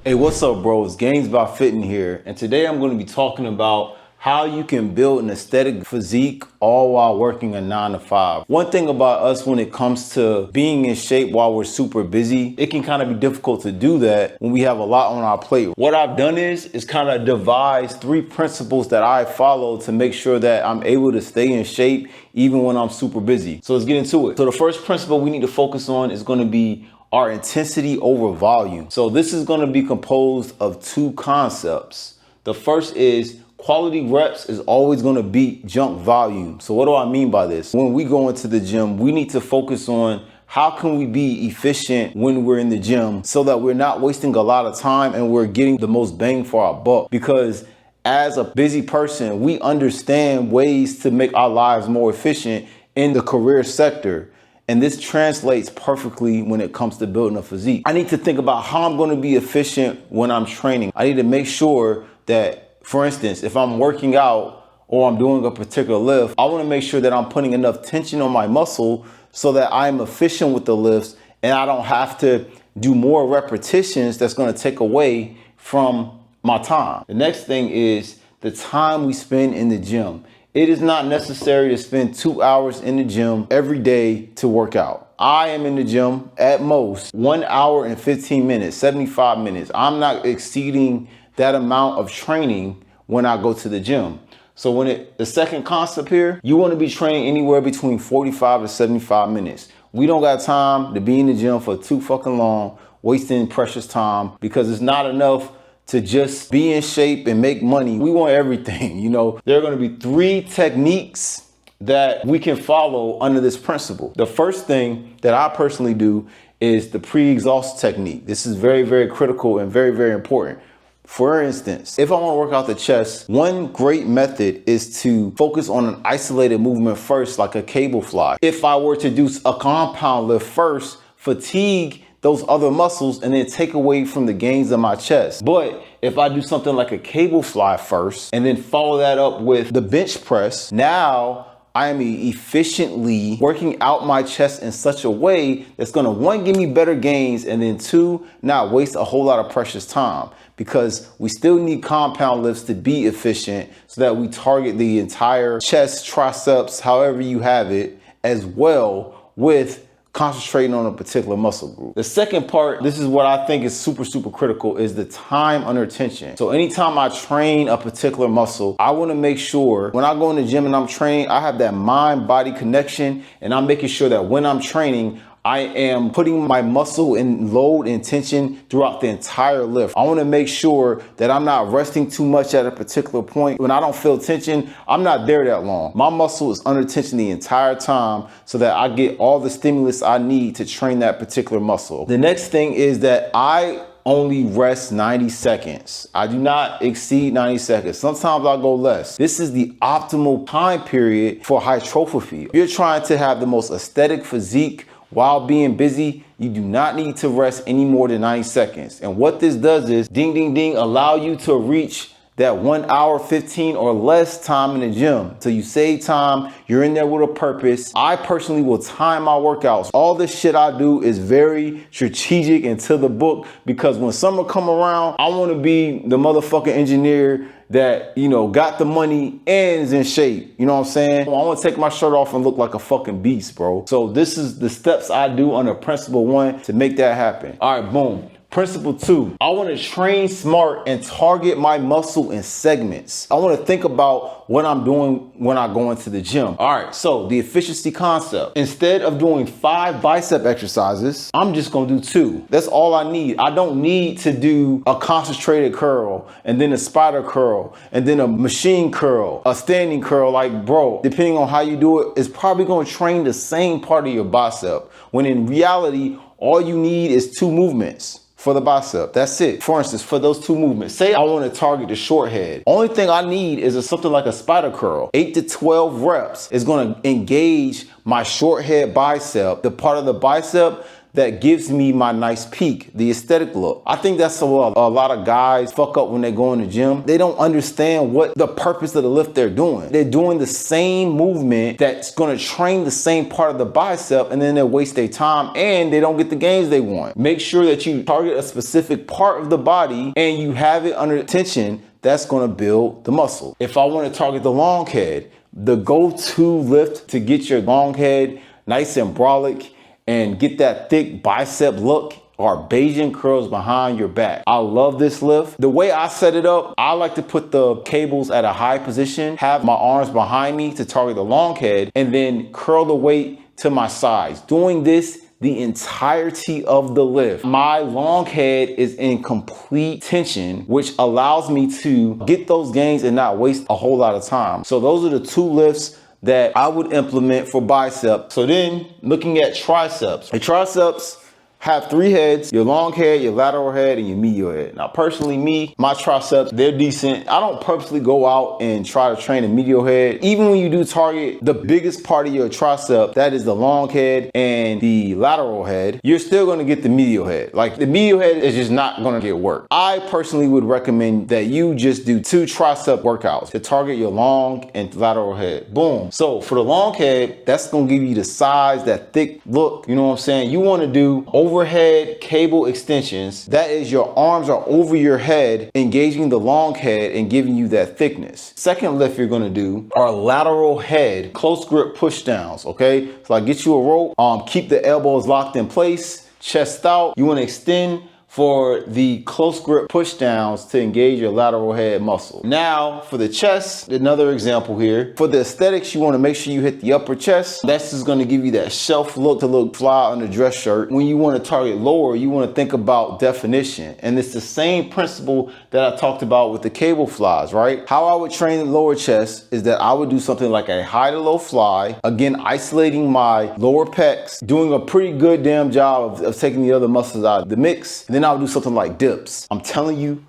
Hey, what's up, bro? It's Gains.by Fenton here, and today I'm going to be talking about how you can build an aesthetic physique all while working a 9 to 5. One thing about us when it comes to being in shape while we're super busy, it can kind of be difficult to do that when we have a lot on our plate. What I've done is kind of devise 3 principles that I follow to make sure that I'm able to stay in shape even when I'm super busy. So let's get into it. So the first principle we need to focus on is going to be our intensity over volume. So this is going to be composed of 2 concepts. The first is quality reps is always going to beat junk volume. So what do I mean by this? When we go into the gym, we need to focus on how can we be efficient when we're in the gym so that we're not wasting a lot of time and we're getting the most bang for our buck. Because as a busy person, we understand ways to make our lives more efficient in the career sector. And this translates perfectly when it comes to building a physique. I need to think about how I'm going to be efficient when I'm training. I need to make sure that, for instance, if I'm working out or I'm doing a particular lift, I want to make sure that I'm putting enough tension on my muscle so that I'm efficient with the lifts and I don't have to do more repetitions that's going to take away from my time. The next thing is the time we spend in the gym. It is not necessary to spend 2 hours in the gym every day to work out. I am in the gym at most 1 hour and 15 minutes, 75 minutes. I'm not exceeding that amount of training when I go to the gym. So the second concept here, you want to be training anywhere between 45 to 75 minutes. We don't got time to be in the gym for too fucking long, wasting precious time because it's not enough to just be in shape and make money. We want everything, you know. There are going to be 3 techniques that we can follow under this principle. The first thing that I personally do is the pre-exhaust technique. This is very, very critical and very, very important. For instance, if I want to work out the chest, one great method is to focus on an isolated movement first, like a cable fly. If I were to do a compound lift first, fatigue those other muscles and then take away from the gains of my chest. But if I do something like a cable fly first and then follow that up with the bench press, now I am efficiently working out my chest in such a way that's going to, 1, give me better gains, and then 2, not waste a whole lot of precious time, because we still need compound lifts to be efficient so that we target the entire chest, triceps, however you have it, as well, with concentrating on a particular muscle group. The second part, this is what I think is super, super critical, is the time under tension. So anytime I train a particular muscle, I want to make sure when I go in the gym and I'm training, I have that mind-body connection, and I'm making sure that when I'm training, I am putting my muscle in load and tension throughout the entire lift. I want to make sure that I'm not resting too much at a particular point. When I don't feel tension, I'm not there that long. My muscle is under tension the entire time so that I get all the stimulus I need to train that particular muscle. The next thing is that I only rest 90 seconds. I do not exceed 90 seconds. Sometimes I'll go less. This is the optimal time period for hypertrophy. If you're trying to have the most aesthetic physique while being busy, you do not need to rest any more than 90 seconds. And what this does is, ding, ding, ding, allow you to reach that 1 hour 15 or less time in the gym. So you save time, you're in there with a purpose. I personally will time my workouts. All this shit I do is very strategic and to the book, because when summer come around, I want to be the motherfucking engineer that, you know, got the money and is in shape. You know what I'm saying? I want to take my shirt off and look like a fucking beast, bro. So this is the steps I do under principle 1 to make that happen. All right, boom. Principle 2, I want to train smart and target my muscle in segments. I want to think about what I'm doing when I go into the gym. All right, so the efficiency concept. Instead of doing 5 bicep exercises, I'm just going to do 2. That's all I need. I don't need to do a concentrated curl and then a spider curl and then a machine curl, a standing curl. Like, bro, depending on how you do it, it's probably going to train the same part of your bicep, when in reality, all you need is 2 movements for the bicep. That's it. For instance, for those 2 movements, say I want to target the short head. Only thing I need is something like a spider curl. 8 to 12 reps is going to engage my short head bicep, the part of the bicep that gives me my nice peak, the aesthetic look. I think that's a lot of guys fuck up when they go in the gym. They don't understand what the purpose of the lift they're doing. They're doing the same movement that's gonna train the same part of the bicep, and then they waste their time and they don't get the gains they want. Make sure that you target a specific part of the body and you have it under tension. That's gonna build the muscle. If I wanna target the long head, the go-to lift to get your long head nice and brolic and get that thick bicep look are Bayesian curls behind your back. I love this lift. The way I set it up, I like to put the cables at a high position, have my arms behind me to target the long head, and then curl the weight to my sides. Doing this the entirety of the lift, my long head is in complete tension, which allows me to get those gains and not waste a whole lot of time. So those are the two lifts that I would implement for bicep. So then looking at triceps, the triceps have three heads: your long head, your lateral head, and your medial head. Now, personally, my triceps, they're decent. I don't purposely go out and try to train a medial head. Even when you do target the biggest part of your tricep, that is the long head and the lateral head, you're still gonna get the medial head. Like, the medial head is just not gonna get work. I personally would recommend that you just do 2 tricep workouts to target your long and lateral head. Boom. So for the long head, that's gonna give you the size, that thick look. You know what I'm saying? You wanna do overhead cable extensions. That is, your arms are over your head, engaging the long head and giving you that thickness. Second lift you're gonna do are lateral head close grip push downs, okay? So I get you a rope, keep the elbows locked in place, chest out. You wanna extend for the close grip push downs to engage your lateral head muscle. Now for the chest, another example here. For the aesthetics, you wanna make sure you hit the upper chest. That's just gonna give you that shelf look to look fly on the dress shirt. When you wanna target lower, you wanna think about definition. And it's the same principle that I talked about with the cable flies, right? How I would train the lower chest is that I would do something like a high to low fly, again, isolating my lower pecs, doing a pretty good damn job of taking the other muscles out of the mix. And then I'll do something like dips. I'm telling you,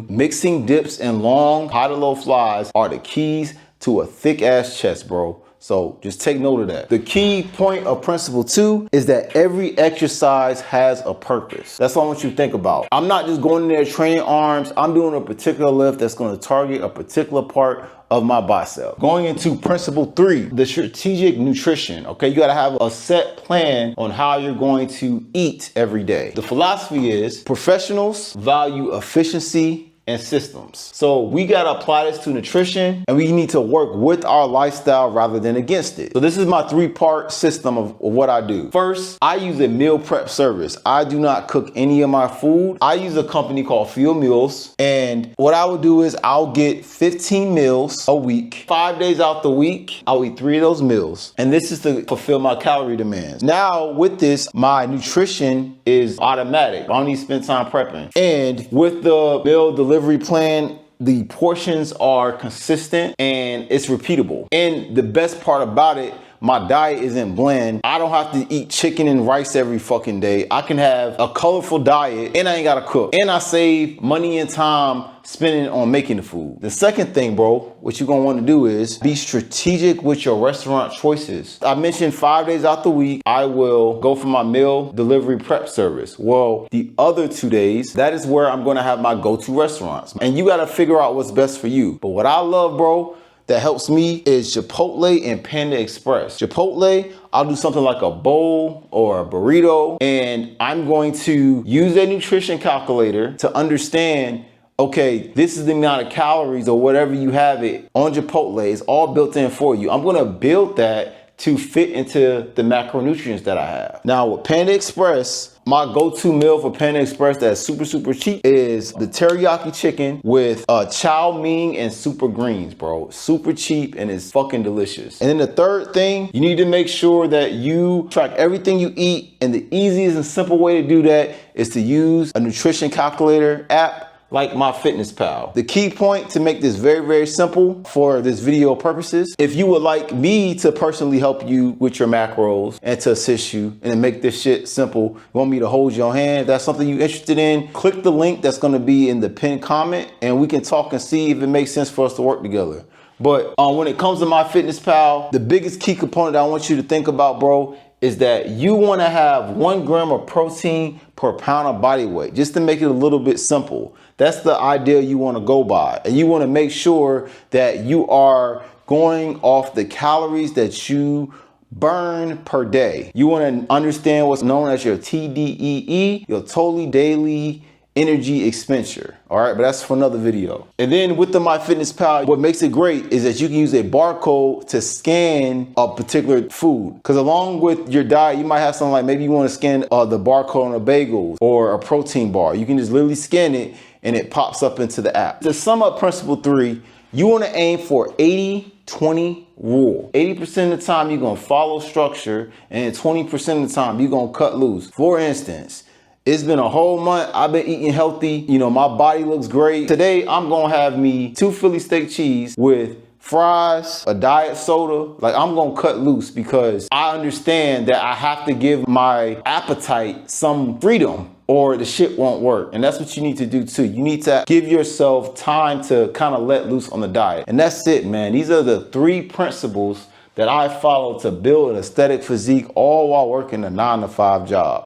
mixing dips and long high to low flies are the keys to a thick ass chest, bro. So just take note of that. The key point of principle 2 is that every exercise has a purpose. That's all I want you to think about. I'm not just going in there training arms. I'm doing a particular lift that's going to target a particular part of my bicep. Going into principle 3, the strategic nutrition. Okay, you got to have a set plan on how you're going to eat every day. The philosophy is professionals value efficiency and systems. So we got to apply this to nutrition, and we need to work with our lifestyle rather than against it. So this is my 3-part system of what I do. First, I use a meal prep service. I do not cook any of my food. I use a company called Field Meals, and what I would do is I'll get 15 meals a week. 5 days out the week, I'll eat 3 of those meals, and this is to fulfill my calorie demands. Now with this, my nutrition is automatic. I don't need to spend time prepping. And with the meal delivery plan, the portions are consistent and it's repeatable. And the best part about it, my diet isn't bland. I don't have to eat chicken and rice every fucking day. I can have a colorful diet and I ain't gotta cook. And I save money and time spending on making the food. The second thing, bro, what you're gonna wanna do is be strategic with your restaurant choices. I mentioned 5 days out the week, I will go for my meal delivery prep service. Well, the other 2 days, that is where I'm gonna have my go-to restaurants. And you gotta figure out what's best for you. But what I love, bro, that helps me is Chipotle and Panda Express. Chipotle, I'll do something like a bowl or a burrito, and I'm going to use a nutrition calculator to understand, okay, this is the amount of calories or whatever you have it on Chipotle. It's all built in for you. I'm gonna build that to fit into the macronutrients that I have. Now with Panda Express, my go-to meal for Panda Express that's super cheap is the teriyaki chicken with chow mein and super greens, bro. Super cheap and it's fucking delicious. And then the third thing, you need to make sure that you track everything you eat, and the easiest and simple way to do that is to use a nutrition calculator app like MyFitnessPal. The key point to make this very simple for this video purposes, if you would like me to personally help you with your macros and to assist you and to make this shit simple, you want me to hold your hand, if that's something you're interested in, click the link that's gonna be in the pinned comment and we can talk and see if it makes sense for us to work together. But when it comes to MyFitnessPal, the biggest key component I want you to think about, bro, is that you want to have 1 gram of protein per pound of body weight, just to make it a little bit simple. That's the ideal you want to go by. And you want to make sure that you are going off the calories that you burn per day. You want to understand what's known as your TDEE, your total daily energy expenditure. All right, but that's for another video. And then with the MyFitnessPal, what makes it great is that you can use a barcode to scan a particular food. Because along with your diet, you might have something like maybe you want to scan the barcode on a bagel or a protein bar. You can just literally scan it and it pops up into the app. To sum up principle 3, you want to aim for 80-20 rule. 80% of the time you're going to follow structure, and 20% of the time you're going to cut loose. For instance, it's been a whole month. I've been eating healthy. You know, my body looks great. Today, I'm going to have me 2 Philly steak cheese with fries, a diet soda. Like, I'm going to cut loose because I understand that I have to give my appetite some freedom or the shit won't work. And that's what you need to do too. You need to give yourself time to kind of let loose on the diet. And that's it, man. These are the 3 principles that I follow to build an aesthetic physique, all while working a 9-to-5 job.